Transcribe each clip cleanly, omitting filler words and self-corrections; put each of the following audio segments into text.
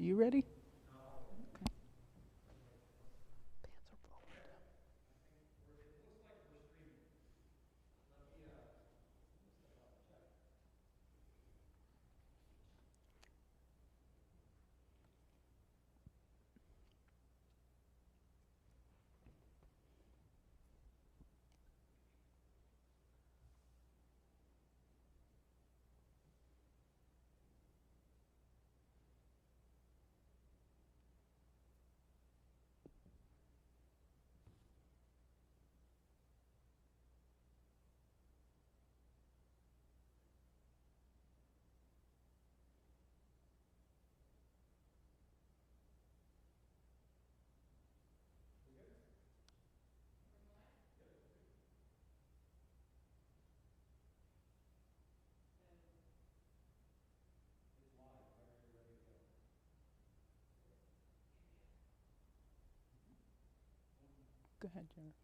You ready? Go ahead, Jennifer.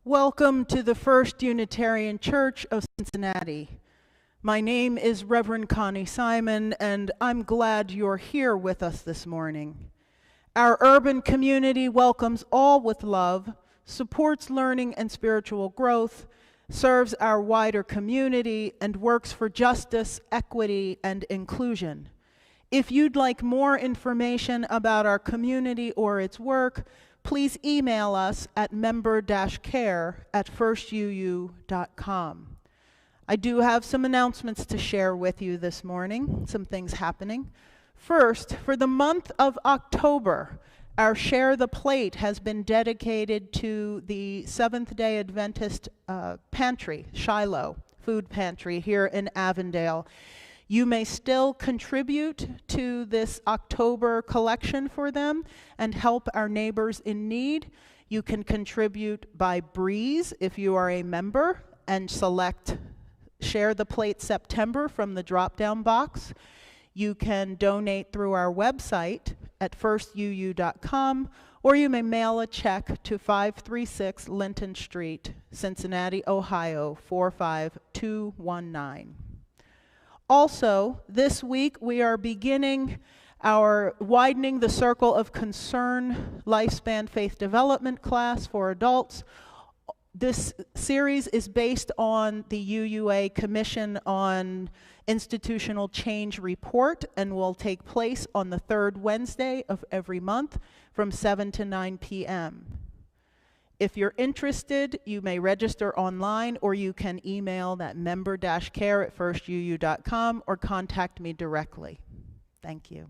Welcome to the First Unitarian Church of Cincinnati. My name is Reverend Connie Simon, and I'm glad you're here with us this morning. Our urban community welcomes all with love, supports learning and spiritual growth, serves our wider community, and works for justice, equity, and inclusion. If you'd like more information about our community or its work, please email us at member-care@firstuu.com. I do have some announcements to share with you this morning, some things happening. First, for the month of October, our Share the Plate has been dedicated to the Seventh-day Adventist pantry, Shiloh Food Pantry here in Avondale. You may still contribute to this October collection for them and help our neighbors in need. You can contribute by Breeze if you are a member and select Share the Plate September from the drop-down box. You can donate through our website at firstuu.com, or you may mail a check to 536 Linton Street, Cincinnati, Ohio 45219. Also, this week we are beginning our Widening the Circle of Concern Lifespan Faith Development class for adults. This series is based on the UUA Commission on Institutional Change report and will take place on the third Wednesday of every month from 7 to 9 p.m. If you're interested, you may register online, or you can email that member-care@firstuu.com or contact me directly. Thank you.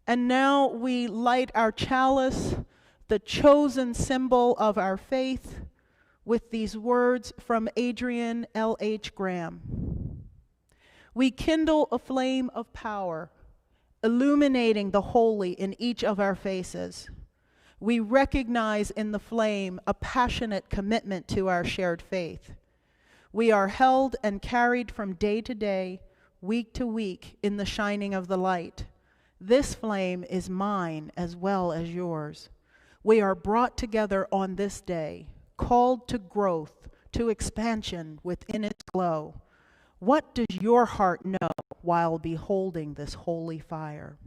And now we light our chalice, the chosen symbol of our faith, with these words from Adrian L.H. Graham. We kindle a flame of power, illuminating the holy in each of our faces. We recognize in the flame a passionate commitment to our shared faith. We are held and carried from day to day, week to week, in the shining of the light. This flame is mine as well as yours. We are brought together on this day, called to growth, to expansion within its glow. What does your heart know while beholding this holy fire?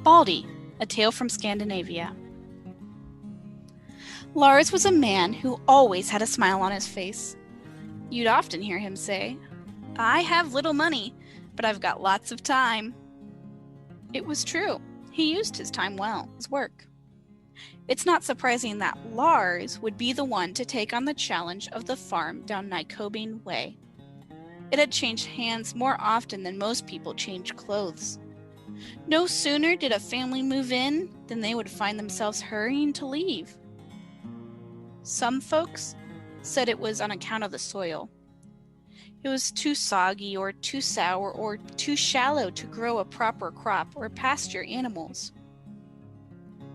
Baldy, a tale from Scandinavia. Lars was a man who always had a smile on his face. You'd often hear him say, "I have little money, but I've got lots of time." It was true. He used his time well, his work. It's not surprising that Lars would be the one to take on the challenge of the farm down Nykobing Way. It had changed hands more often than most people change clothes. No sooner did a family move in than they would find themselves hurrying to leave. Some folks said it was on account of the soil. It was too soggy or too sour or too shallow to grow a proper crop or pasture animals.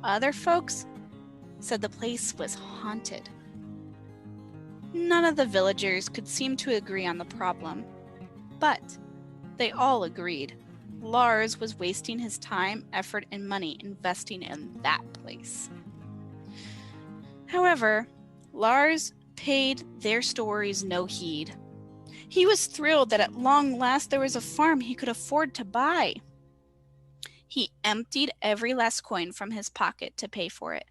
Other folks said the place was haunted. None of the villagers could seem to agree on the problem, but they all agreed Lars was wasting his time, effort, and money investing in that place. However, Lars paid their stories no heed. He was thrilled that at long last there was a farm he could afford to buy. He emptied every last coin from his pocket to pay for it,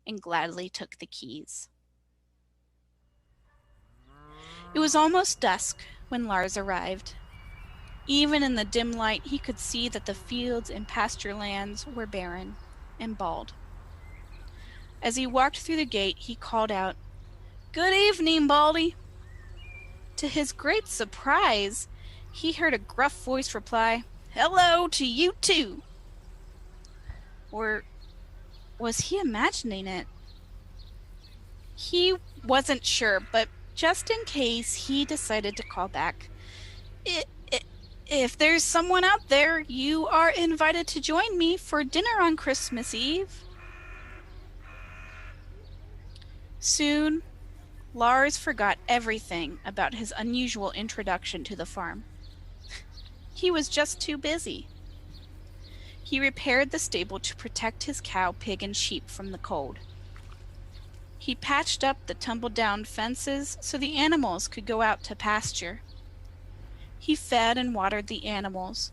and gladly took the keys. It was almost dusk when Lars arrived. Even in the dim light, he could see that the fields and pasture lands were barren and bald. As he walked through the gate, he called out, "Good evening, Baldy." To his great surprise, he heard a gruff voice reply, "Hello to you too." Or was he imagining it? He wasn't sure, but just in case, he decided to call back, "If there's someone out there, you are invited to join me for dinner on Christmas Eve." Soon, Lars forgot everything about his unusual introduction to the farm. He was just too busy. He repaired the stable to protect his cow, pig, and sheep from the cold. He patched up the tumble-down fences so the animals could go out to pasture. He fed and watered the animals.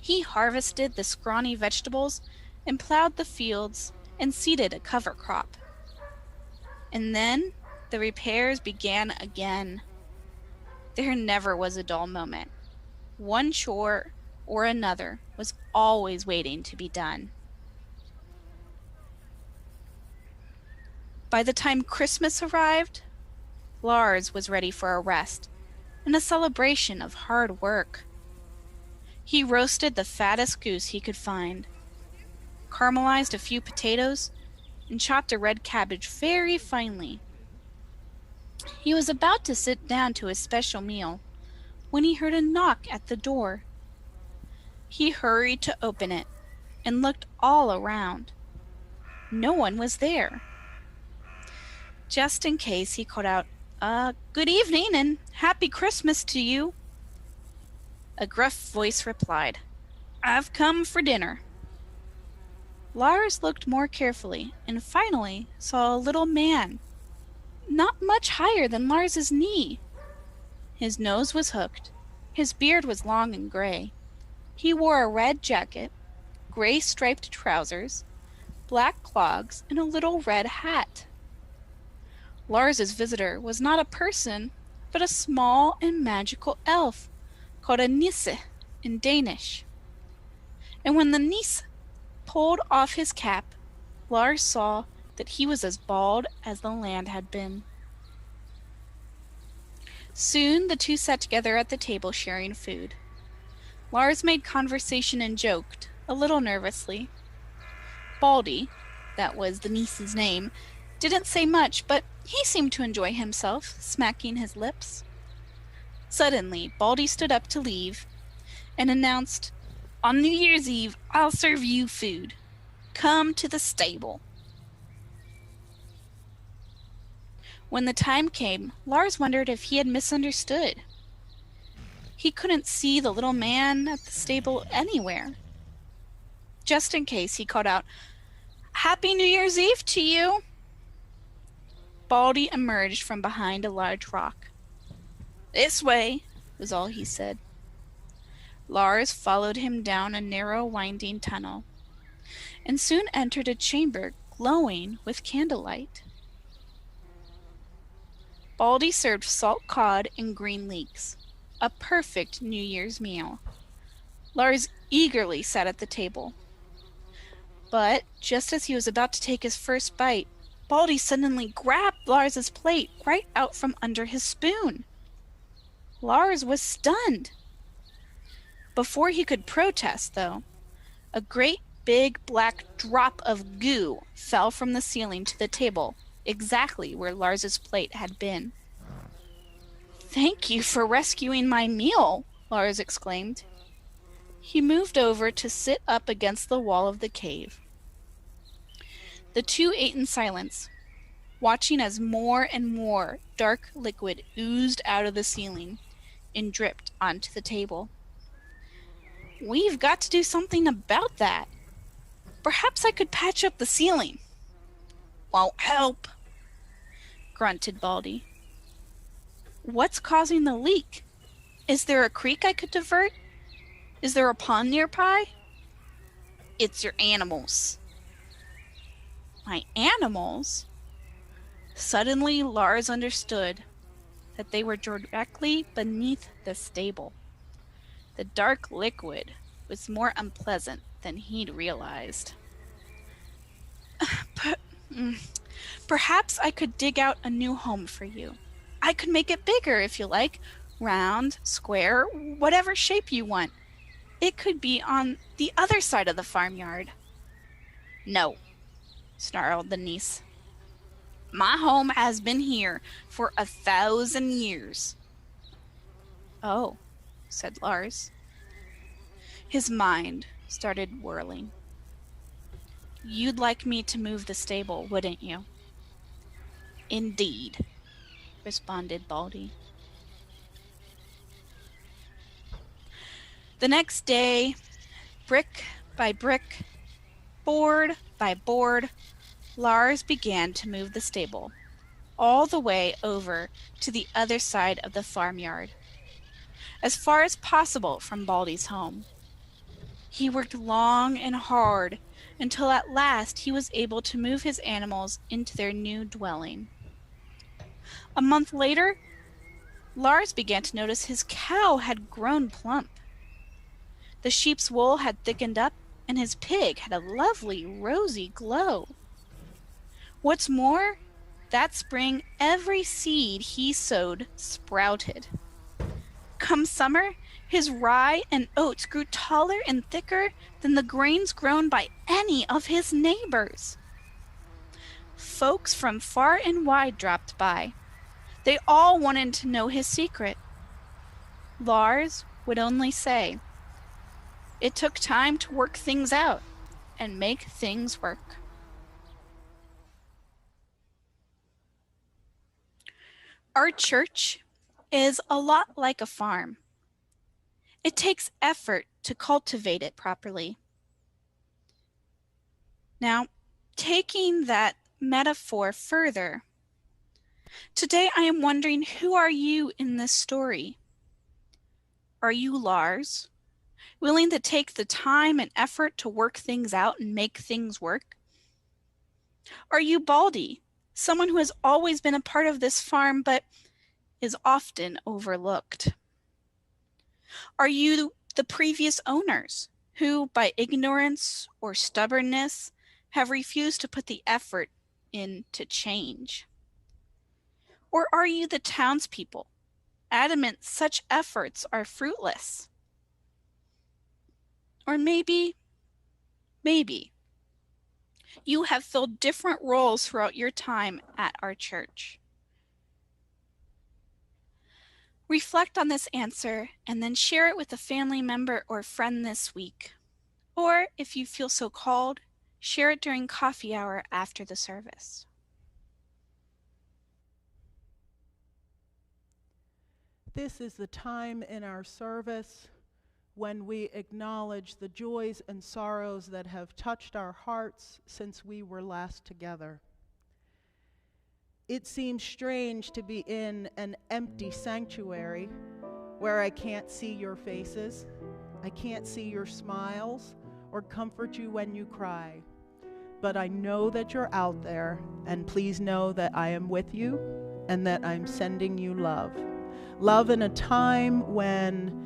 He harvested the scrawny vegetables and plowed the fields and seeded a cover crop. And then the repairs began again. There never was a dull moment. One chore or another was always waiting to be done. By the time Christmas arrived, Lars was ready for a rest and a celebration of hard work. He roasted the fattest goose he could find, caramelized a few potatoes, and chopped a red cabbage very finely. He was about to sit down to his special meal when he heard a knock at the door. He hurried to open it and looked all around. No one was there. Just in case, he called out, "Good evening and Happy Christmas to you." A gruff voice replied, "I've come for dinner." Lars looked more carefully and finally saw a little man, not much higher than Lars's knee. His nose was hooked, his beard was long and gray. He wore a red jacket, gray striped trousers, black clogs, and a little red hat. Lars's visitor was not a person, but a small and magical elf called a nisse in Danish. And when the nisse pulled off his cap, Lars saw that he was as bald as the land had been. Soon the two sat together at the table sharing food. Lars made conversation and joked, a little nervously. Baldy, that was the niece's name, didn't say much, but he seemed to enjoy himself, smacking his lips. Suddenly, Baldy stood up to leave and announced, "On New Year's Eve, I'll serve you food. Come to the stable." When the time came, Lars wondered if he had misunderstood. He couldn't see the little man at the stable anywhere. Just in case, he called out, "Happy New Year's Eve to you." Baldy emerged from behind a large rock. "This way," was all he said. Lars followed him down a narrow, winding tunnel, and soon entered a chamber glowing with candlelight. Baldy served salt cod and green leeks, a perfect New Year's meal. Lars eagerly sat at the table. But just as he was about to take his first bite, Baldy suddenly grabbed Lars's plate right out from under his spoon. Lars was stunned. Before he could protest, though, a great big black drop of goo fell from the ceiling to the table, exactly where Lars's plate had been. "Thank you for rescuing my meal," Lars exclaimed. He moved over to sit up against the wall of the cave. The two ate in silence, watching as more and more dark liquid oozed out of the ceiling and dripped onto the table. "We've got to do something about that. Perhaps I could patch up the ceiling." "Won't help," grunted Baldy. "What's causing the leak? Is there a creek I could divert? Is there a pond nearby?" "It's your animals." "My animals?" Suddenly Lars understood that they were directly beneath the stable. The dark liquid was more unpleasant than he'd realized. "Perhaps I could dig out a new home for you. I could make it bigger if you like, round, square, whatever shape you want. It could be on the other side of the farmyard." "No," snarled the niece. "My home has been here for 1,000 years. "Oh," said Lars. His mind started whirling. "You'd like me to move the stable, wouldn't you?" "Indeed," responded Baldy. The next day, brick by brick, board by board, Lars began to move the stable all the way over to the other side of the farmyard, as far as possible from Baldy's home. He worked long and hard until at last he was able to move his animals into their new dwelling. A month later, Lars began to notice his cow had grown plump. The sheep's wool had thickened up, and his pig had a lovely rosy glow. What's more, that spring every seed he sowed sprouted. Come summer, his rye and oats grew taller and thicker than the grains grown by any of his neighbors. Folks from far and wide dropped by. They all wanted to know his secret. Lars would only say, "It took time to work things out and make things work." Our church is a lot like a farm. It takes effort to cultivate it properly. Now, taking that metaphor further, today I am wondering, who are you in this story? Are you Lars, willing to take the time and effort to work things out and make things work? Are you Baldy, someone who has always been a part of this farm but is often overlooked? Are you the previous owners who, by ignorance or stubbornness, have refused to put the effort in to change? Or are you the townspeople, adamant such efforts are fruitless? Or maybe you have filled different roles throughout your time at our church. Reflect on this answer and then share it with a family member or friend this week. Or, if you feel so called, share it during coffee hour after the service. This is the time in our service when we acknowledge the joys and sorrows that have touched our hearts since we were last together. It seems strange to be in an empty sanctuary where I can't see your faces, I can't see your smiles, or comfort you when you cry. But I know that you're out there, and please know that I am with you and that I'm sending you love. Love in a time when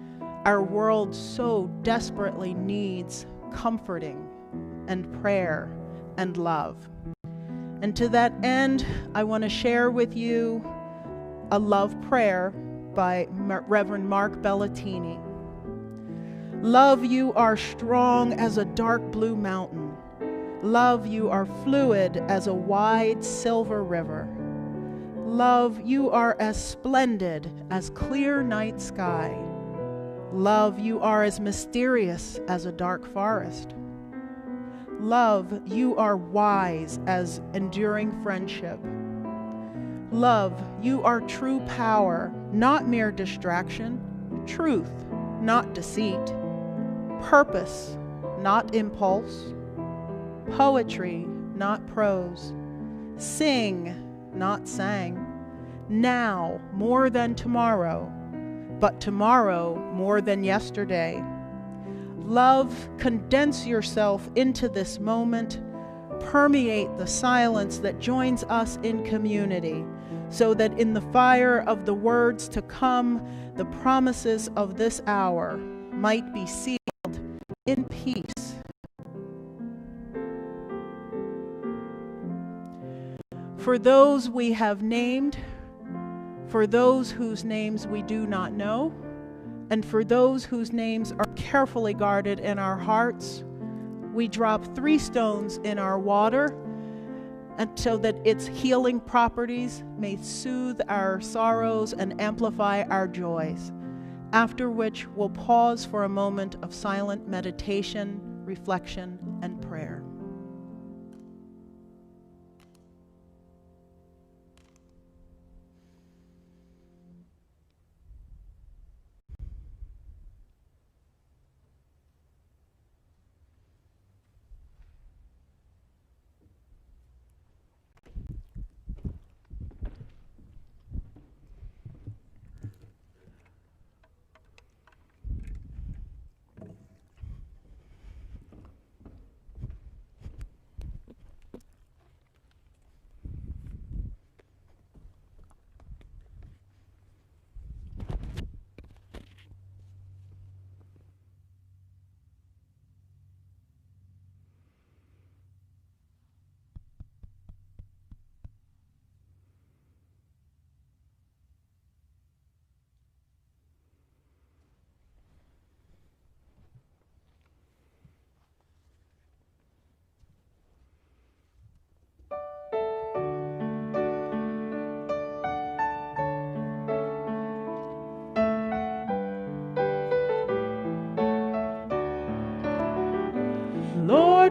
our world so desperately needs comforting and prayer and love. And to that end, I want to share with you a love prayer by Reverend Mark Bellatini. Love, you are strong as a dark blue mountain. Love, you are fluid as a wide silver river. Love, you are as splendid as clear night sky. Love, you are as mysterious as a dark forest. Love, you are wise as enduring friendship. Love, you are true power, not mere distraction, truth, not deceit, purpose, not impulse, poetry, not prose, sing, not sang, now more than tomorrow, but tomorrow more than yesterday. Love, condense yourself into this moment, permeate the silence that joins us in community, so that in the fire of the words to come, the promises of this hour might be sealed in peace. For those we have named, for those whose names we do not know, and for those whose names are carefully guarded in our hearts, we drop 3 stones in our water, and so that its healing properties may soothe our sorrows and amplify our joys, after which we'll pause for a moment of silent meditation, reflection, and prayer.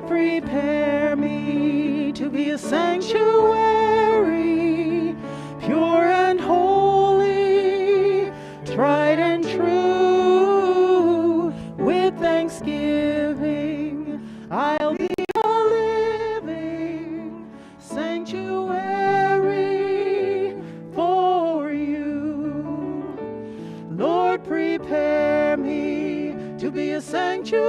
Lord, prepare me to be a sanctuary, pure and holy, tried and true. With thanksgiving, I'll be a living sanctuary for you. Lord, prepare me to be a sanctuary,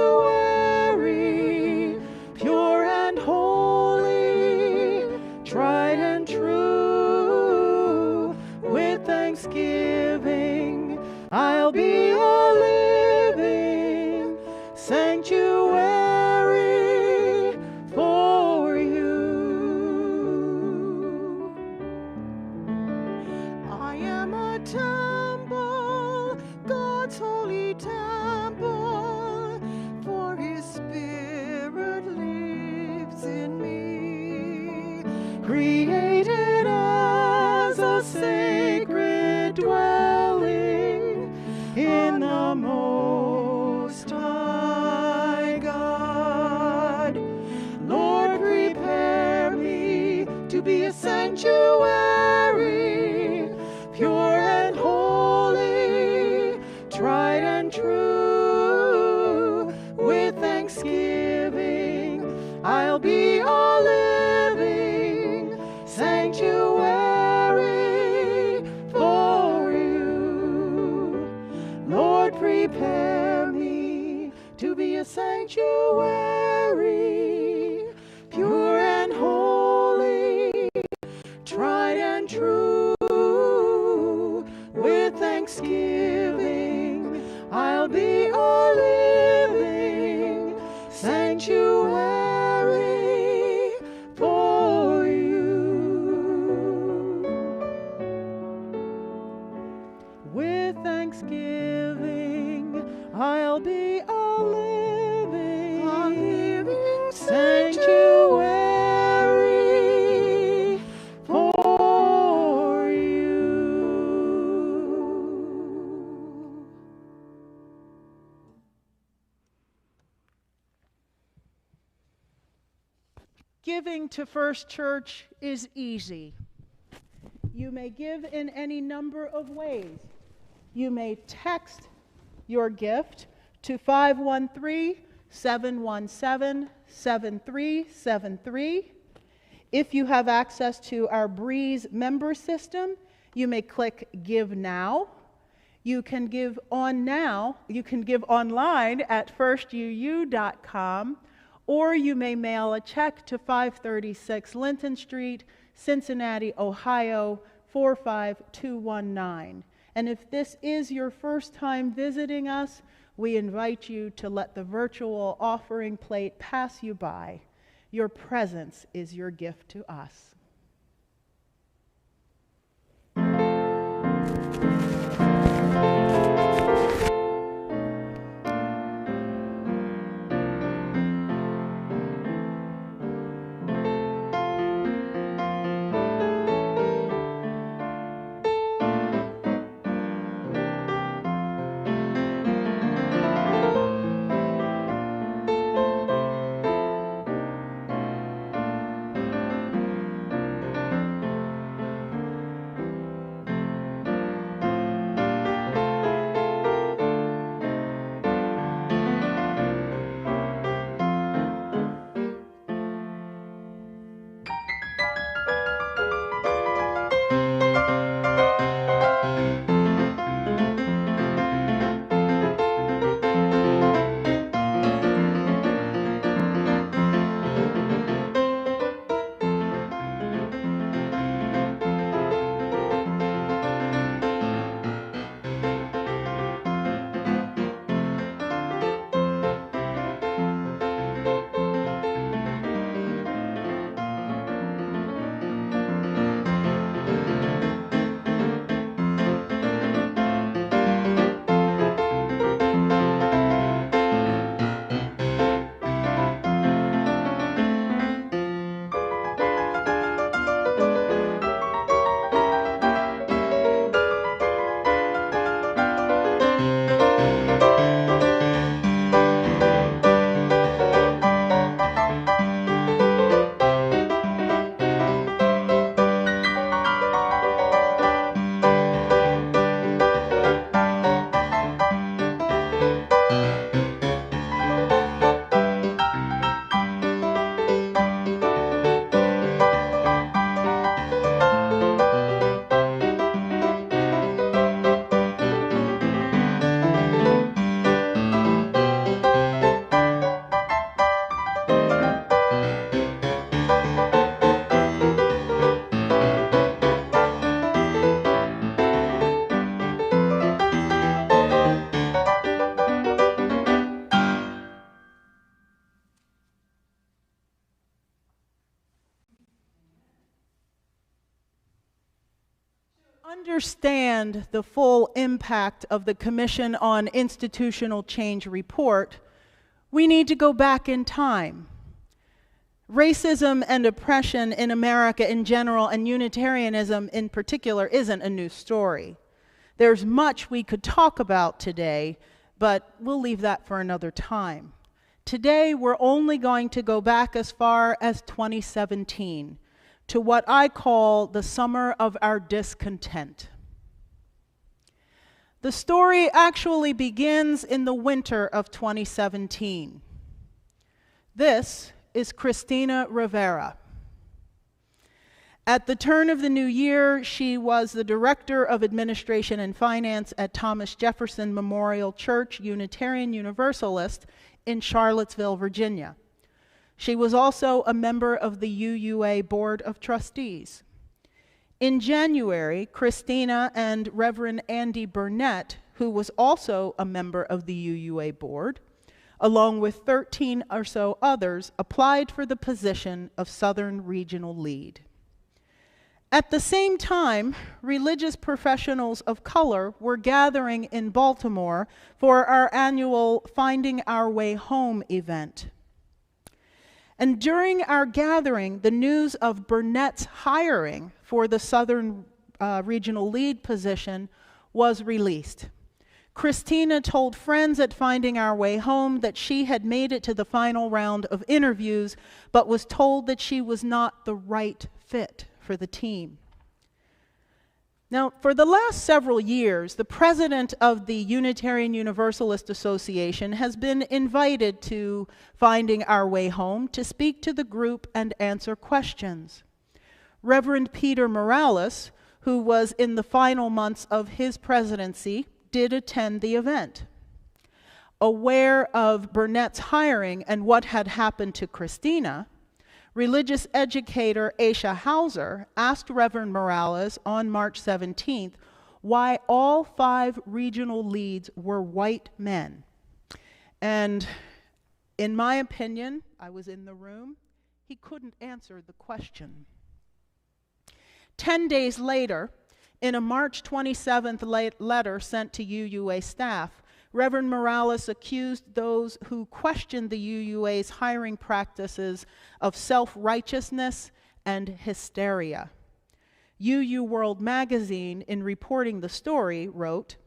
pure and holy, tried and true. With thanksgiving, I'll be a living sanctuary for you. I am a temple, God's holy temple, for His Spirit lives in me, created as a sacred dwelling in the Most High God. Lord, prepare me to be a sanctuary, pure and holy, tried and true. With thanksgiving, I'll be a living sanctuary for you. Lord, prepare me to be a sanctuary, pure and holy, tried and true. With thanksgiving, I'll be a living sanctuary for you. With thanksgiving, I'll be a living sanctuary for you. Giving to First Church is easy. You may give in any number of ways. You may text your gift to 513-717-7373. If you have access to our Breeze member system, you may click Give Now. You can give online at firstuu.com, or you may mail a check to 536 Linton Street, Cincinnati, Ohio, 45219. And if this is your first time visiting us, we invite you to let the virtual offering plate pass you by. Your presence is your gift to us. understand the full impact of the Commission on Institutional Change report, we need to go back in time. Racism and oppression in America in general, and Unitarianism in particular, isn't a new story. There's much we could talk about today, but we'll leave that for another time. Today, we're only going to go back as far as 2017, to what I call the summer of our discontent. The story actually begins in the winter of 2017. This is Cristina Rivera. At the turn of the new year, she was the Director of Administration and Finance at Thomas Jefferson Memorial Church Unitarian Universalist in Charlottesville, Virginia. She was also a member of the UUA Board of Trustees. In January, Cristina and Reverend Andy Burnett, who was also a member of the UUA Board, along with 13 or so others, applied for the position of Southern Regional Lead. At the same time, religious professionals of color were gathering in Baltimore for our annual Finding Our Way Home event. And during our gathering, the news of Burnett's hiring for the Southern Regional Lead position was released. Cristina told friends at Finding Our Way Home that she had made it to the final round of interviews, but was told that she was not the right fit for the team. Now, for the last several years, the president of the Unitarian Universalist Association has been invited to Finding Our Way Home to speak to the group and answer questions. Reverend Peter Morales, who was in the final months of his presidency, did attend the event. Aware of Burnett's hiring and what had happened to Cristina, religious educator Aisha Hauser asked Reverend Morales on March 17th why all 5 regional leads were white men. And in my opinion, I was in the room, he couldn't answer the question. 10 days later, in a March 27th letter sent to UUA staff, Reverend Morales accused those who questioned the UUA's hiring practices of self-righteousness and hysteria. UU World magazine, in reporting the story, wrote,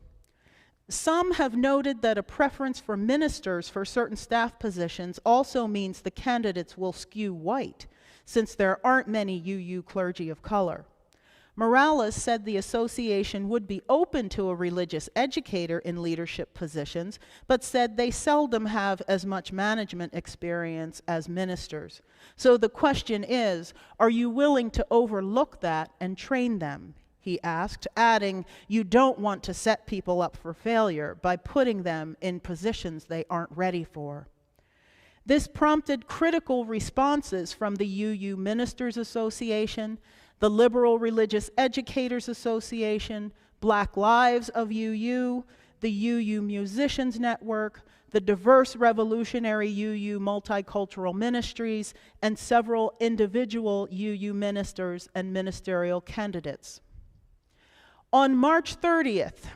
"Some have noted that a preference for ministers for certain staff positions also means the candidates will skew white, since there aren't many UU clergy of color. Morales said the association would be open to a religious educator in leadership positions, but said they seldom have as much management experience as ministers. So the question is, are you willing to overlook that and train them?" he asked, adding, "You don't want to set people up for failure by putting them in positions they aren't ready for." This prompted critical responses from the UU Ministers Association, the Liberal Religious Educators Association, Black Lives of UU, the UU Musicians Network, the Diverse Revolutionary UU Multicultural Ministries, and several individual UU ministers and ministerial candidates. On March 30th,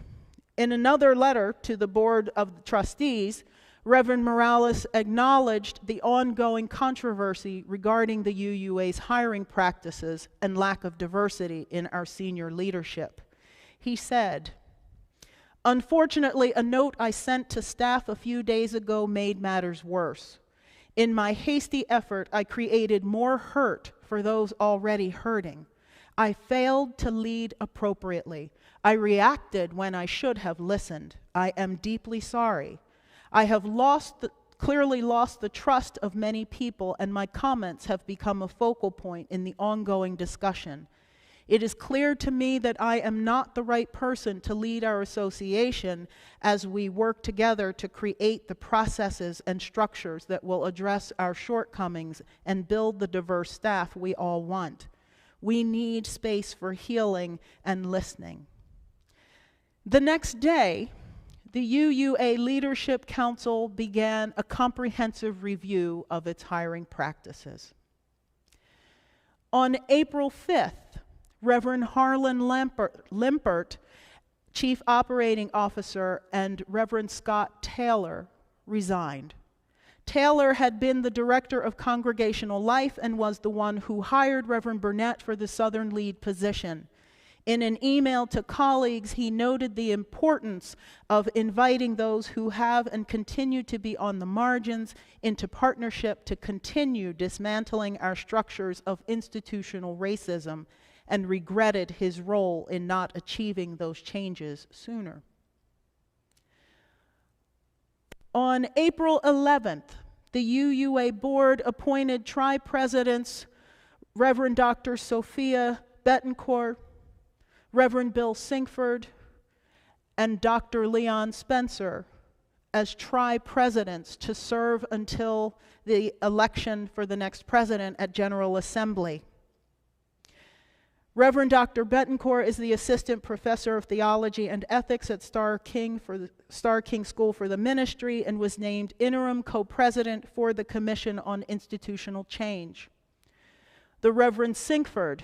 in another letter to the Board of Trustees, Reverend Morales acknowledged the ongoing controversy regarding the UUA's hiring practices and lack of diversity in our senior leadership. He said, "Unfortunately, a note I sent to staff a few days ago made matters worse. In my hasty effort, I created more hurt for those already hurting. I failed to lead appropriately. I reacted when I should have listened. I am deeply sorry. I have clearly lost the trust of many people, and my comments have become a focal point in the ongoing discussion. It is clear to me that I am not the right person to lead our association as we work together to create the processes and structures that will address our shortcomings and build the diverse staff we all want. We need space for healing and listening." The next day, the UUA Leadership Council began a comprehensive review of its hiring practices. On April 5th, Reverend Harlan Limpert, Chief Operating Officer, and Reverend Scott Taylor resigned. Taylor had been the director of congregational life and was the one who hired Reverend Burnett for the Southern lead position. In an email to colleagues, he noted the importance of inviting those who have and continue to be on the margins into partnership to continue dismantling our structures of institutional racism, and regretted his role in not achieving those changes sooner. On April 11th, the UUA board appointed tri-presidents Reverend Dr. Sophia Betancourt, Reverend Bill Sinkford, and Dr. Leon Spencer as tri-presidents to serve until the election for the next president at General Assembly. Reverend Dr. Betancourt is the Assistant Professor of Theology and Ethics at Starr King School for the Ministry and was named Interim Co-President for the Commission on Institutional Change. The Reverend Sinkford,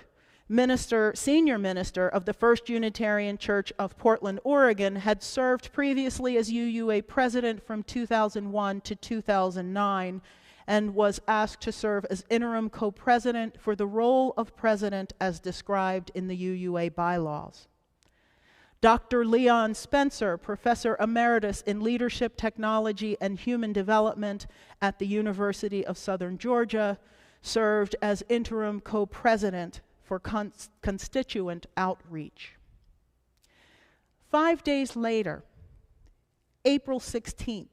Senior Minister of the First Unitarian Church of Portland, Oregon, had served previously as UUA President from 2001 to 2009, and was asked to serve as interim co-president for the role of president as described in the UUA bylaws. Dr. Leon Spencer, Professor Emeritus in Leadership, Technology, and Human Development at the University of Southern Georgia, served as interim co-president for constituent outreach. 5 days later, April 16th,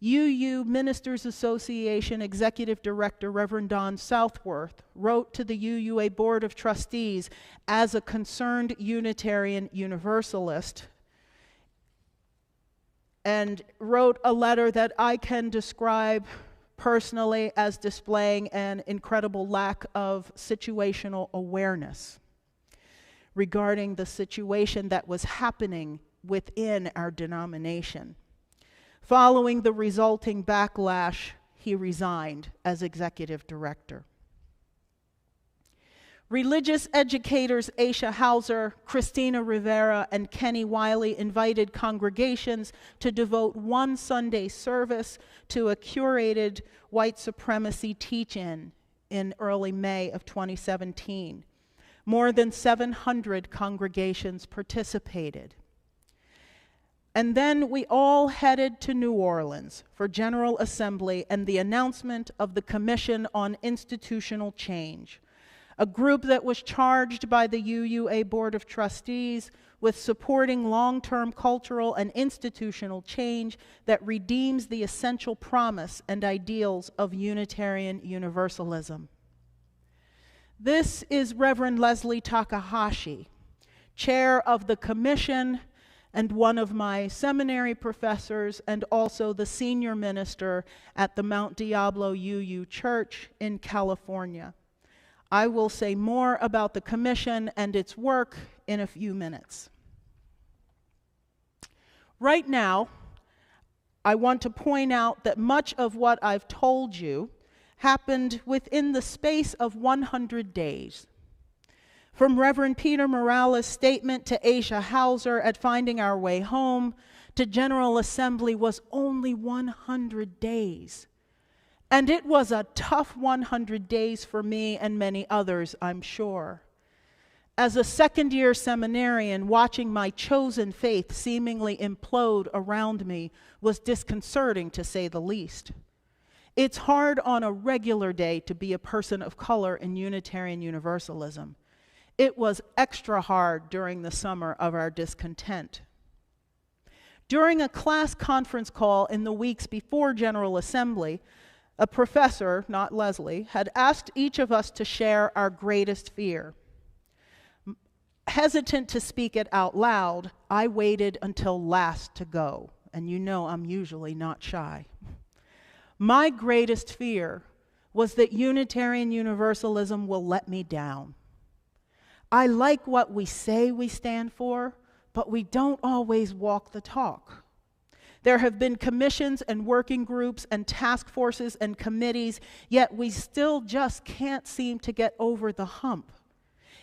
UU Ministers Association Executive Director Reverend Don Southworth wrote to the UUA Board of Trustees as a concerned Unitarian Universalist and wrote a letter that I can describe personally as displaying an incredible lack of situational awareness regarding the situation that was happening within our denomination. Following the resulting backlash, he resigned as executive director. Religious educators Aisha Hauser, Christina Rivera, and Kenny Wiley invited congregations to devote one Sunday service to a curated white supremacy teach-in in early May of 2017. More than 700 congregations participated. And then we all headed to New Orleans for General Assembly and the announcement of the Commission on Institutional Change, a group that was charged by the UUA Board of Trustees with supporting long-term cultural and institutional change that redeems the essential promise and ideals of Unitarian Universalism. This is Reverend Leslie Takahashi, chair of the commission and one of my seminary professors, and also the senior minister at the Mount Diablo UU Church in California. I will say more about the commission and its work in a few minutes. Right now, I want to point out that much of what I've told you happened within the space of 100 days. From Reverend Peter Morales' statement to Aisha Hauser at Finding Our Way Home to General Assembly was only 100 days. And it was a tough 100 days for me and many others, I'm sure. As a second-year seminarian, watching my chosen faith seemingly implode around me was disconcerting, to say the least. It's hard on a regular day to be a person of color in Unitarian Universalism. It was extra hard during the summer of our discontent. During a class conference call in the weeks before General Assembly, a professor, not Leslie, had asked each of us to share our greatest fear. Hesitant to speak it out loud, I waited until last to go, and you know I'm usually not shy. My greatest fear was that Unitarian Universalism will let me down. I like what we say we stand for, but we don't always walk the talk. There have been commissions and working groups and task forces and committees, yet we still just can't seem to get over the hump.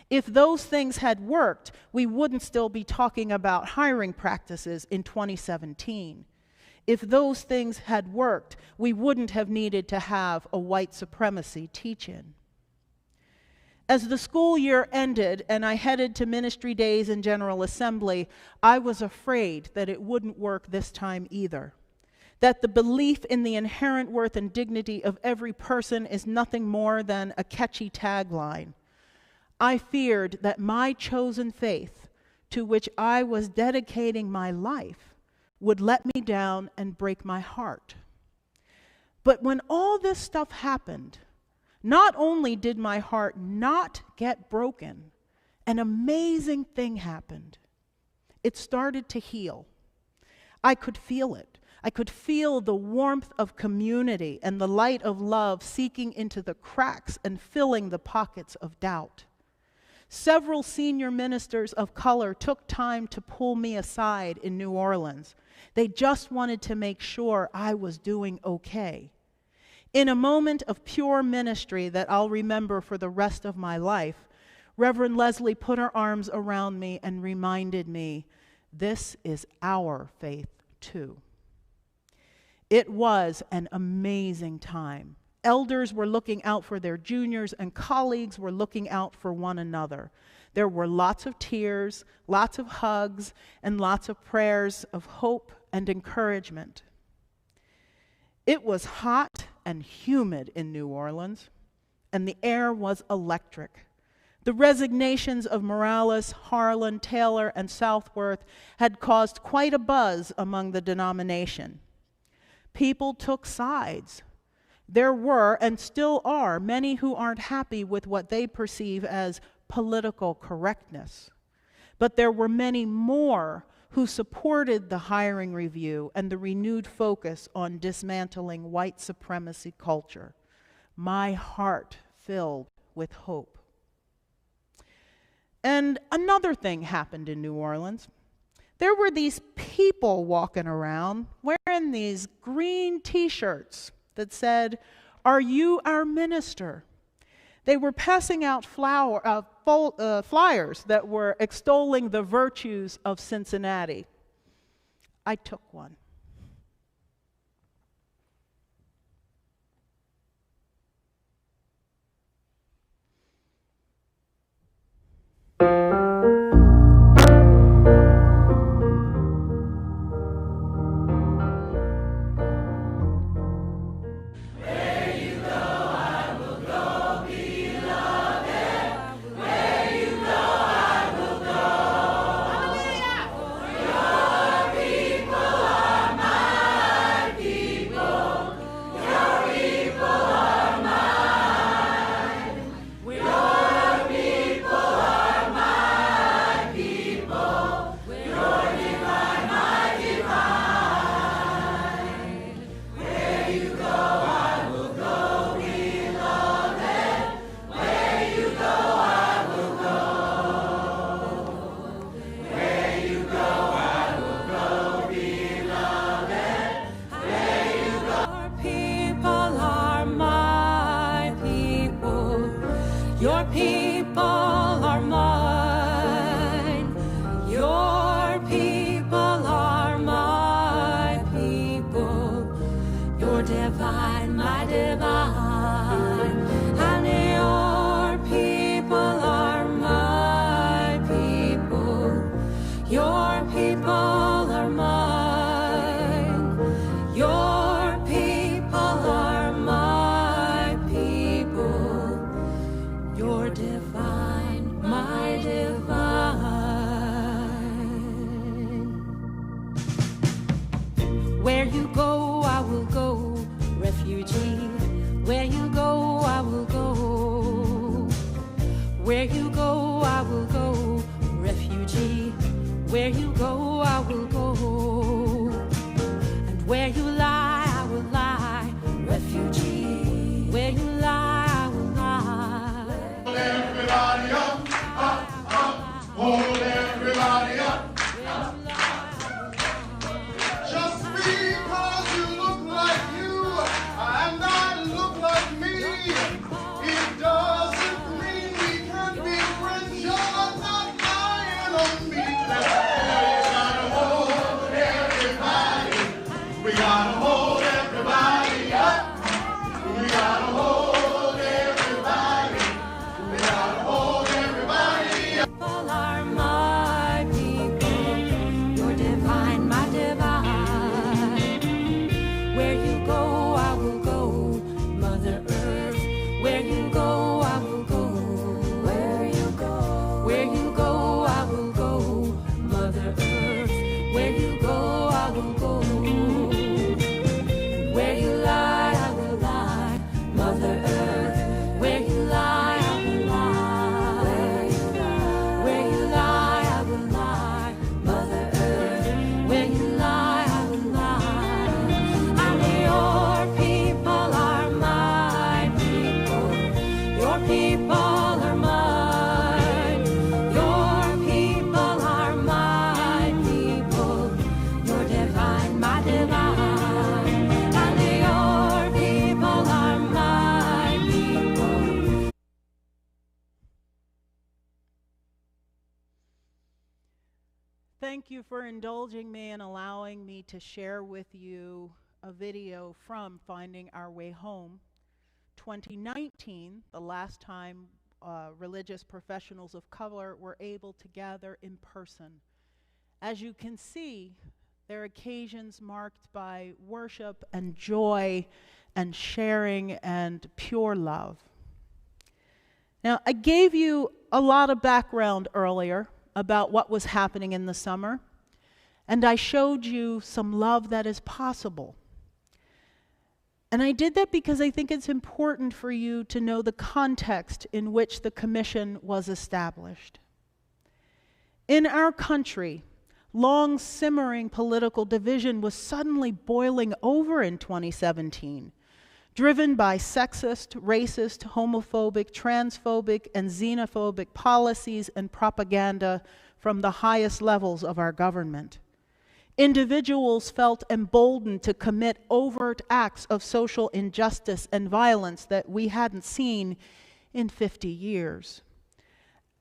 If those things had worked, we wouldn't still be talking about hiring practices in 2017. If those things had worked, we wouldn't have needed to have a white supremacy teach-in. As the school year ended and I headed to ministry days and General Assembly, I was afraid that it wouldn't work this time either. That the belief in the inherent worth and dignity of every person is nothing more than a catchy tagline. I feared that my chosen faith, to which I was dedicating my life, would let me down and break my heart. But when all this stuff happened, not only did my heart not get broken, an amazing thing happened. It started to heal. I could feel it. I could feel the warmth of community and the light of love seeking into the cracks and filling the pockets of doubt. Several senior ministers of color took time to pull me aside in New Orleans. They just wanted to make sure I was doing okay. In a moment of pure ministry that I'll remember for the rest of my life, Reverend Leslie put her arms around me and reminded me, this is our faith too. It was an amazing time. Elders were looking out for their juniors and colleagues were looking out for one another. There were lots of tears, lots of hugs, and lots of prayers of hope and encouragement. It was hot and humid in New Orleans, and the air was electric. The resignations of Morales, Harlan, Taylor, and Southworth had caused quite a buzz among the denomination. People took sides. There were, and still are, many who aren't happy with what they perceive as political correctness. But there were many more who supported the hiring review and the renewed focus on dismantling white supremacy culture. My heart filled with hope. And another thing happened in New Orleans. There were these people walking around wearing these green t-shirts that said, "Are you our minister?" They were passing out flyers that were extolling the virtues of Cincinnati. I took one. It doesn't mean we can be friends. thank you for indulging me and allowing me to share with you a video from Finding Our Way Home. 2019, the last time religious professionals of color were able to gather in person. As you can see, there are occasions marked by worship and joy and sharing and pure love. Now, I gave you a lot of background earlier about what was happening in the summer, and I showed you some love that is possible. And I did that because I think it's important for you to know the context in which the commission was established. In our country, long simmering political division was suddenly boiling over in 2017, driven by sexist, racist, homophobic, transphobic, and xenophobic policies and propaganda from the highest levels of our government. Individuals felt emboldened to commit overt acts of social injustice and violence that we hadn't seen in 50 years.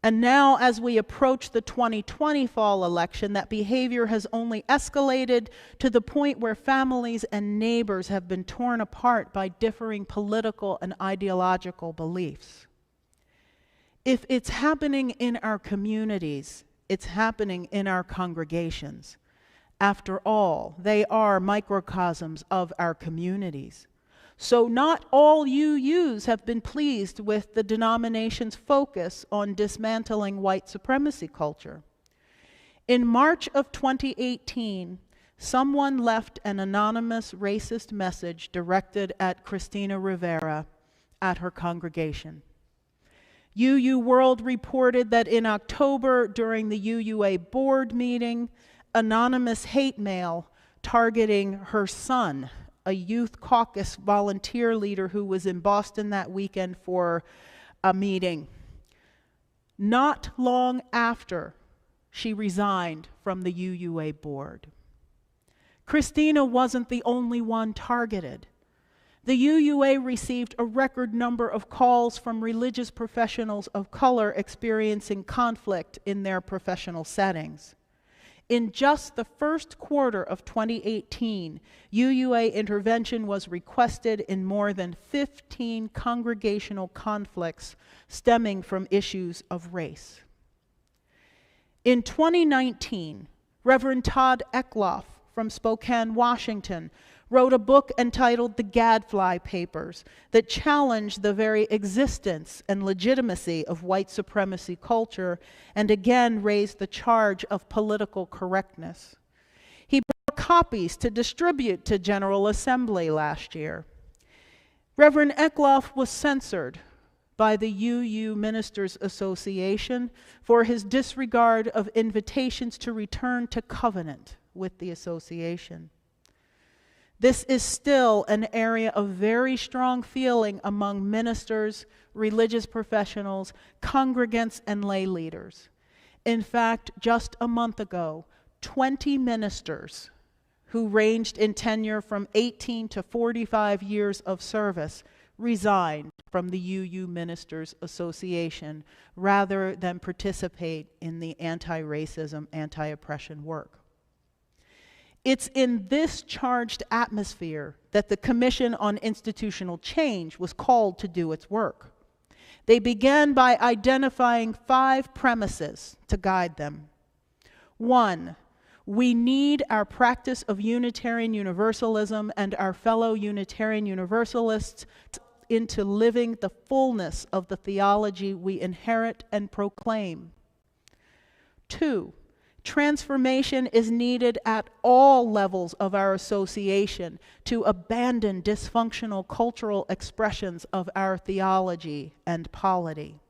And now, as we approach the 2020 fall election, that behavior has only escalated to the point where families and neighbors have been torn apart by differing political and ideological beliefs. If it's happening in our communities, it's happening in our congregations. After all, they are microcosms of our communities. So not all UUs have been pleased with the denomination's focus on dismantling white supremacy culture. In March of 2018, someone left an anonymous racist message directed at Christina Rivera at her congregation. UU World reported that in October, during the UUA board meeting, anonymous hate mail targeting her son, a youth caucus volunteer leader who was in Boston that weekend for a meeting. Not long after, she resigned from the UUA board. Christina wasn't the only one targeted. The UUA received a record number of calls from religious professionals of color experiencing conflict in their professional settings. In just the first quarter of 2018, UUA intervention was requested in more than 15 congregational conflicts stemming from issues of race. In 2019, Reverend Todd Eckloff from Spokane, Washington, wrote a book entitled The Gadfly Papers that challenged the very existence and legitimacy of white supremacy culture and again raised the charge of political correctness. He brought copies to distribute to General Assembly last year. Reverend Eckloff was censored by the UU Ministers Association for his disregard of invitations to return to covenant with the association. This is still an area of very strong feeling among ministers, religious professionals, congregants, and lay leaders. In fact, just a month ago, 20 ministers who ranged in tenure from 18 to 45 years of service resigned from the UU Ministers Association rather than participate in the anti-racism, anti-oppression work. It's in this charged atmosphere that the Commission on Institutional Change was called to do its work. They began by identifying 5 premises to guide them. 1, we need our practice of Unitarian Universalism and our fellow Unitarian Universalists into living the fullness of the theology we inherit and proclaim. 2, transformation is needed at all levels of our association to abandon dysfunctional cultural expressions of our theology and polity.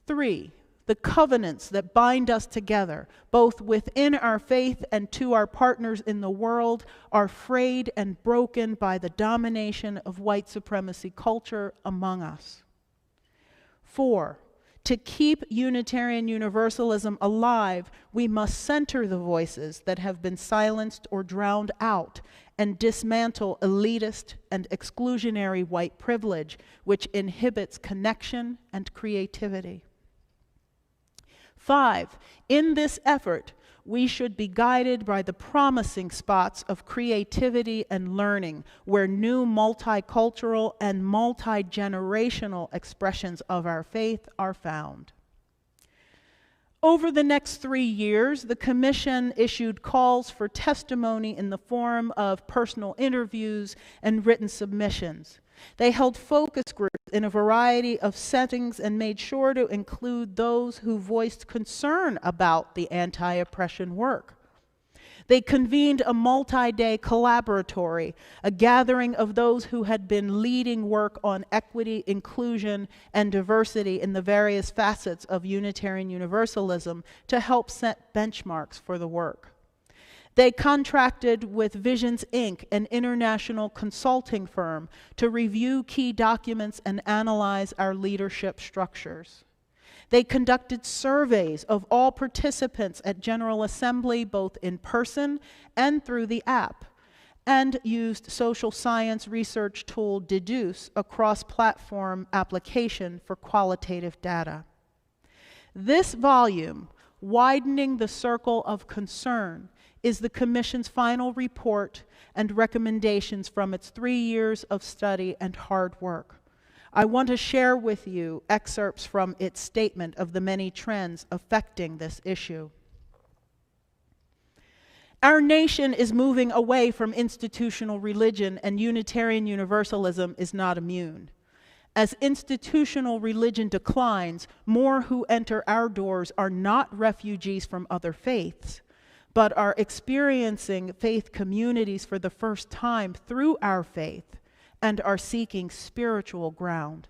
3, the covenants that bind us together, both within our faith and to our partners in the world, are frayed and broken by the domination of white supremacy culture among us. 4, to keep Unitarian Universalism alive, we must center the voices that have been silenced or drowned out and dismantle elitist and exclusionary white privilege, which inhibits connection and creativity. 5, in this effort, we should be guided by the promising spots of creativity and learning, where new multicultural and multi-generational expressions of our faith are found. Over the next 3 years, the Commission issued calls for testimony in the form of personal interviews and written submissions. They held focus groups in a variety of settings and made sure to include those who voiced concern about the anti-oppression work. They convened a multi-day collaboratory, a gathering of those who had been leading work on equity, inclusion, and diversity in the various facets of Unitarian Universalism to help set benchmarks for the work. They contracted with Visions, Inc., an international consulting firm, to review key documents and analyze our leadership structures. They conducted surveys of all participants at General Assembly, both in person and through the app, and used social science research tool Deduce, a cross-platform application for qualitative data. This volume, Widening the Circle of Concern, is the Commission's final report and recommendations from its 3 years of study and hard work. I want to share with you excerpts from its statement of the many trends affecting this issue. Our nation is moving away from institutional religion, and Unitarian Universalism is not immune. As institutional religion declines, more who enter our doors are not refugees from other faiths, but are experiencing faith communities for the first time through our faith and are seeking spiritual ground.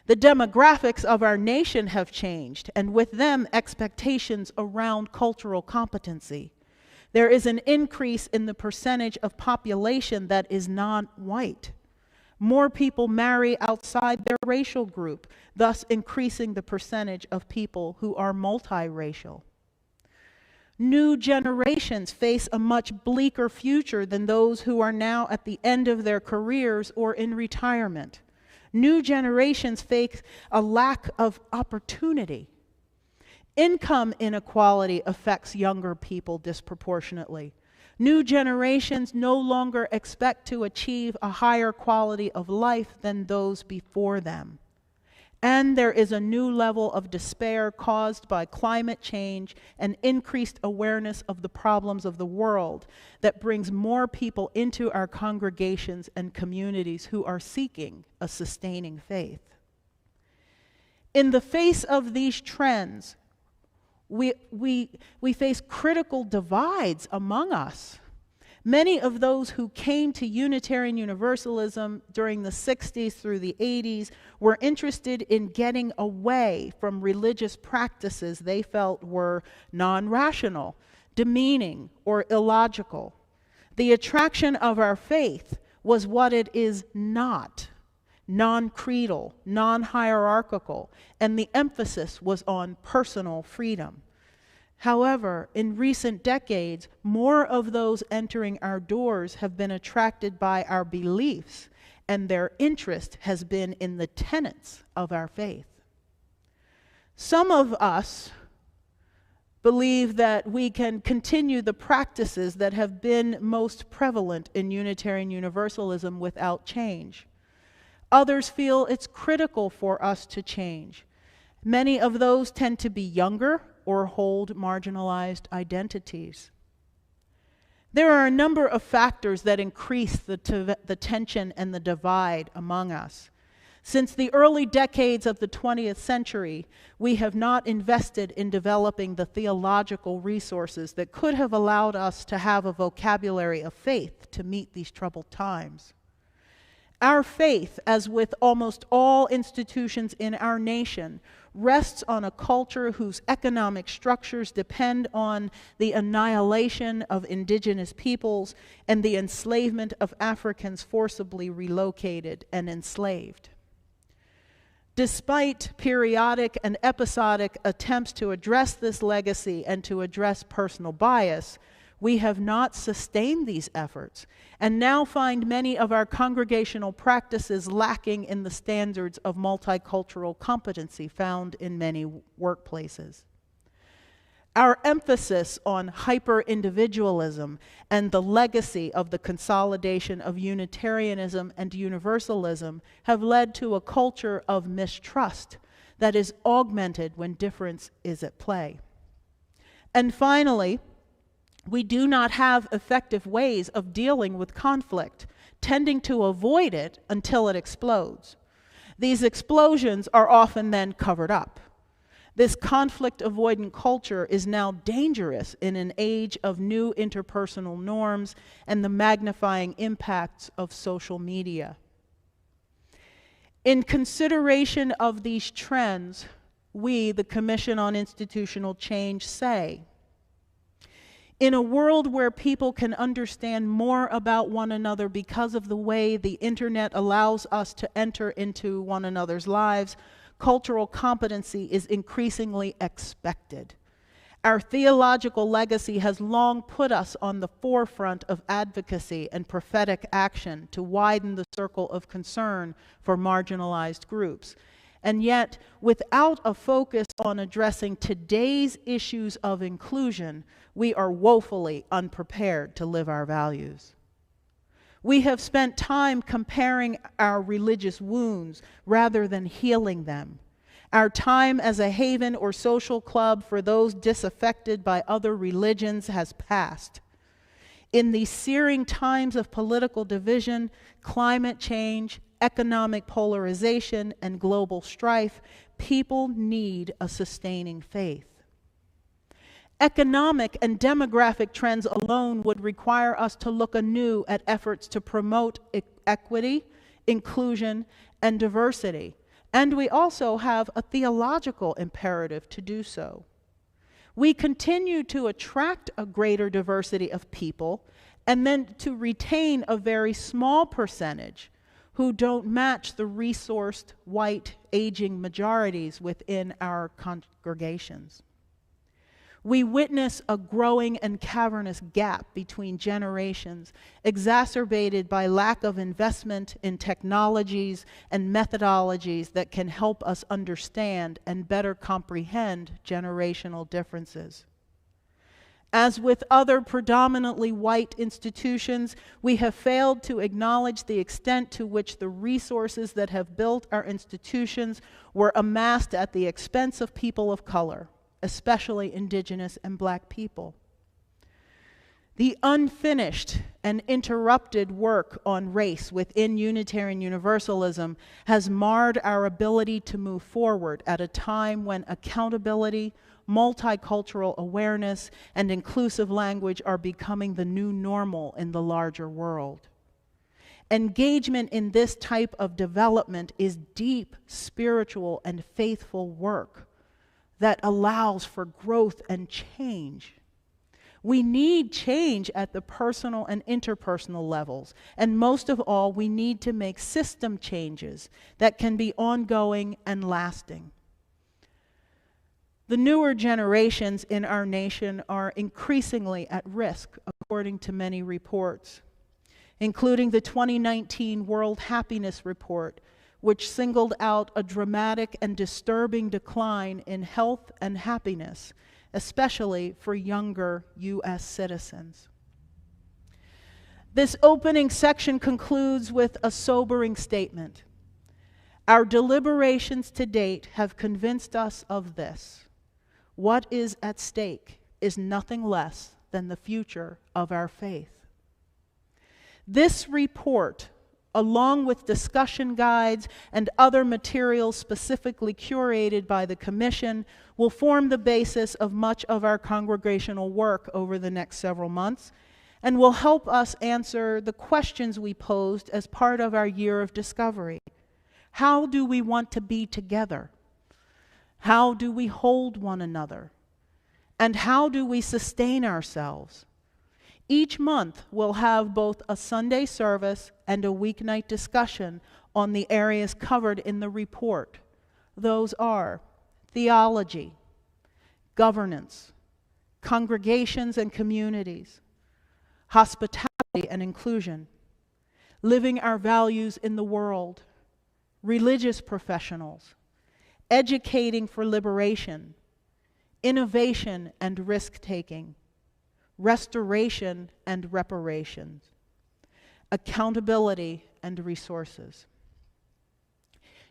The demographics of our nation have changed, and with them expectations around cultural competency. There is an increase in the percentage of population that is non-white. More people marry outside their racial group, thus increasing the percentage of people who are multiracial. New generations face a much bleaker future than those who are now at the end of their careers or in retirement. New generations face a lack of opportunity. Income inequality affects younger people disproportionately. New generations no longer expect to achieve a higher quality of life than those before them. And there is a new level of despair caused by climate change and increased awareness of the problems of the world that brings more people into our congregations and communities who are seeking a sustaining faith. In the face of these trends, we face critical divides among us. Many of those who came to Unitarian Universalism during the 60s through the 80s were interested in getting away from religious practices they felt were non-rational, demeaning, or illogical. The attraction of our faith was what it is not: non-creedal, non-hierarchical, and the emphasis was on personal freedom. However, in recent decades, more of those entering our doors have been attracted by our beliefs, and their interest has been in the tenets of our faith. Some of us believe that we can continue the practices that have been most prevalent in Unitarian Universalism without change. Others feel it's critical for us to change. Many of those tend to be younger or hold marginalized identities. There are a number of factors that increase the tension and the divide among us. Since the early decades of the 20th century, we have not invested in developing the theological resources that could have allowed us to have a vocabulary of faith to meet these troubled times. Our faith, as with almost all institutions in our nation, rests on a culture whose economic structures depend on the annihilation of indigenous peoples and the enslavement of Africans forcibly relocated and enslaved. Despite periodic and episodic attempts to address this legacy and to address personal bias, we have not sustained these efforts and now find many of our congregational practices lacking in the standards of multicultural competency found in many workplaces. Our emphasis on hyper-individualism and the legacy of the consolidation of Unitarianism and Universalism have led to a culture of mistrust that is augmented when difference is at play. And finally, we do not have effective ways of dealing with conflict, tending to avoid it until it explodes. These explosions are often then covered up. This conflict-avoidant culture is now dangerous in an age of new interpersonal norms and the magnifying impacts of social media. In consideration of these trends, we, the Commission on Institutional Change, say, in a world where people can understand more about one another because of the way the internet allows us to enter into one another's lives, cultural competency is increasingly expected. Our theological legacy has long put us on the forefront of advocacy and prophetic action to widen the circle of concern for marginalized groups. And yet, without a focus on addressing today's issues of inclusion, we are woefully unprepared to live our values. We have spent time comparing our religious wounds rather than healing them. Our time as a haven or social club for those disaffected by other religions has passed. In these searing times of political division, climate change, economic polarization, and global strife, people need a sustaining faith. Economic and demographic trends alone would require us to look anew at efforts to promote equity, inclusion, and diversity. And we also have a theological imperative to do so. We continue to attract a greater diversity of people and then to retain a very small percentage who don't match the resourced, white, aging majorities within our congregations. We witness a growing and cavernous gap between generations, exacerbated by lack of investment in technologies and methodologies that can help us understand and better comprehend generational differences. As with other predominantly white institutions, we have failed to acknowledge the extent to which the resources that have built our institutions were amassed at the expense of people of color, especially Indigenous and Black people. The unfinished and interrupted work on race within Unitarian Universalism has marred our ability to move forward at a time when accountability, multicultural awareness, and inclusive language are becoming the new normal in the larger world. Engagement in this type of development is deep spiritual and faithful work that allows for growth and change. We need change at the personal and interpersonal levels, and most of all, we need to make system changes that can be ongoing and lasting. The newer generations in our nation are increasingly at risk, according to many reports, including the 2019 World Happiness Report, which singled out a dramatic and disturbing decline in health and happiness, especially for younger U.S. citizens. This opening section concludes with a sobering statement. Our deliberations to date have convinced us of this. What is at stake is nothing less than the future of our faith. This report, along with discussion guides and other materials specifically curated by the Commission, will form the basis of much of our congregational work over the next several months and will help us answer the questions we posed as part of our year of discovery. How do we want to be together? How do we hold one another? And how do we sustain ourselves? Each month we'll have both a Sunday service and a weeknight discussion on the areas covered in the report. Those are theology, governance, congregations and communities, hospitality and inclusion, living our values in the world, religious professionals, educating for liberation, innovation and risk-taking, restoration and reparations, accountability and resources.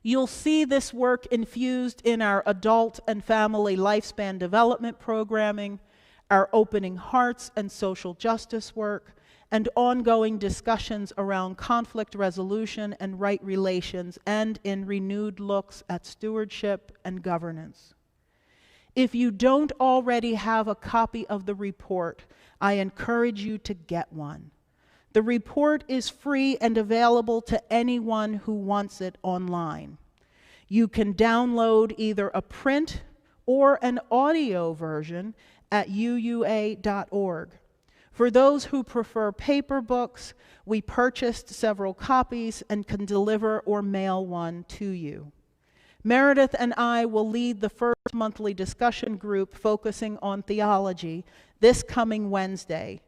You'll see this work infused in our adult and family lifespan development programming, our opening hearts and social justice work, and ongoing discussions around conflict resolution and right relations, and in renewed looks at stewardship and governance. If you don't already have a copy of the report, I encourage you to get one. The report is free and available to anyone who wants it online. You can download either a print or an audio version at uua.org. For those who prefer paper books, we purchased several copies and can deliver or mail one to you. Meredith and I will lead the first monthly discussion group focusing on theology this coming Wednesday.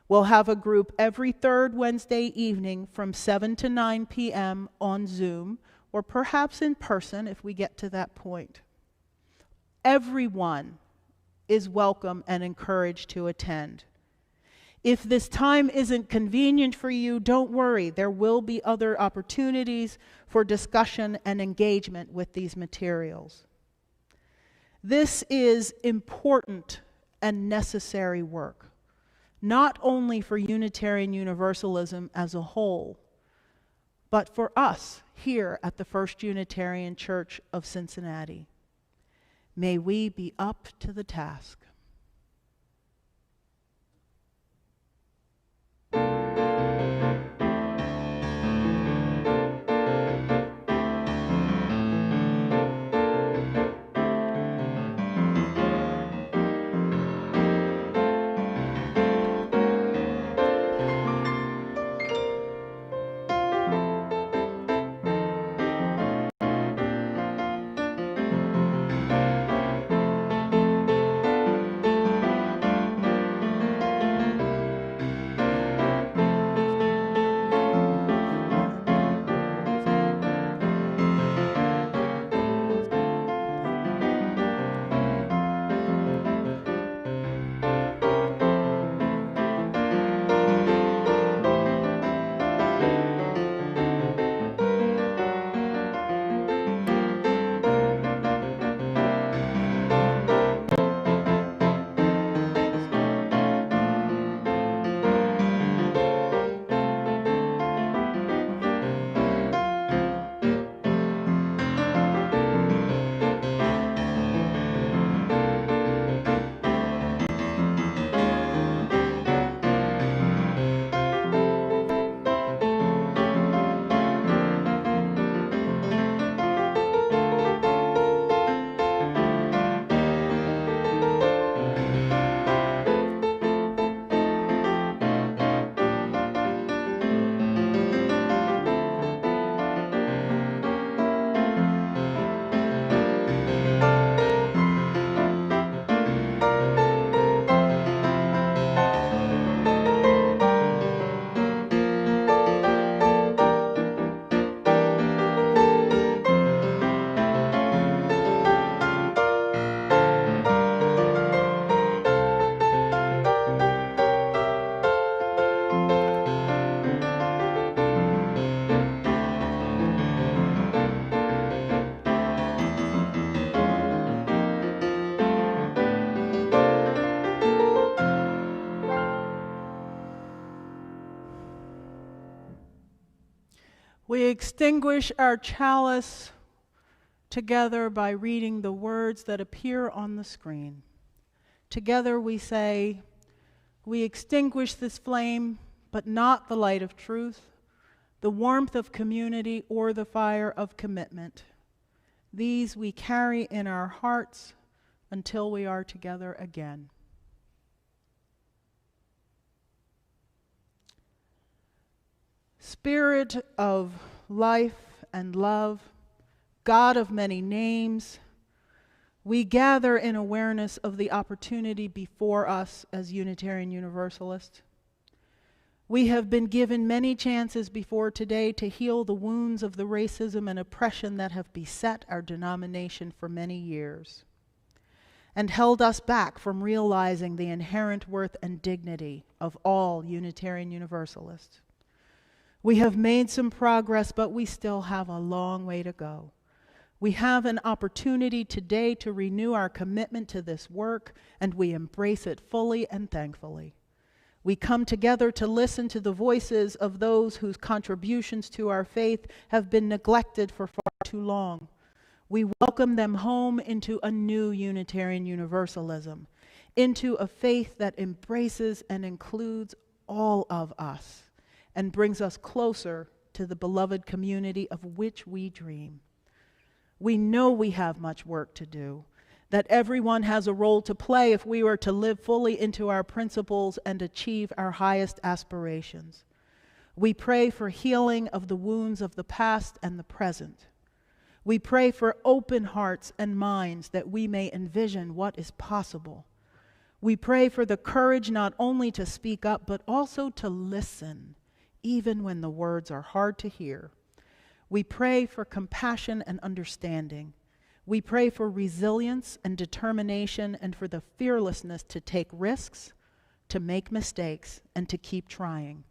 We'll have a group every third Wednesday evening from 7 to 9 p.m. on Zoom, or perhaps in person if we get to that point. Everyone is welcome and encouraged to attend. If this time isn't convenient for you, don't worry. There will be other opportunities for discussion and engagement with these materials. This is important and necessary work, not only for Unitarian Universalism as a whole, but for us here at the First Unitarian Church of Cincinnati. May we be up to the task. We extinguish our chalice together by reading the words that appear on the screen. Together we say, "We extinguish this flame, but not the light of truth, the warmth of community, or the fire of commitment. These we carry in our hearts until we are together again." Spirit of life and love, God of many names, we gather in awareness of the opportunity before us as Unitarian Universalists. We have been given many chances before today to heal the wounds of the racism and oppression that have beset our denomination for many years. and held us back from realizing the inherent worth and dignity of all Unitarian Universalists. We have made some progress, but we still have a long way to go. We have an opportunity today to renew our commitment to this work, and we embrace it fully and thankfully. We come together to listen to the voices of those whose contributions to our faith have been neglected for far too long. We welcome them home into a new Unitarian Universalism, into a faith that embraces and includes all of us and brings us closer to the beloved community of which we dream. We know we have much work to do, that everyone has a role to play if we are to live fully into our principles and achieve our highest aspirations. We pray for healing of the wounds of the past and the present. We pray for open hearts and minds that we may envision what is possible. We pray for the courage not only to speak up, but also to listen, even when the words are hard to hear. We pray for compassion and understanding. We pray for resilience and determination and for the fearlessness to take risks, to make mistakes, and to keep trying.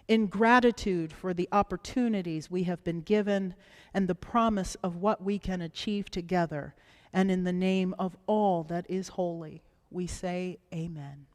In gratitude for the opportunities we have been given and the promise of what we can achieve together, and in the name of all that is holy, we say amen.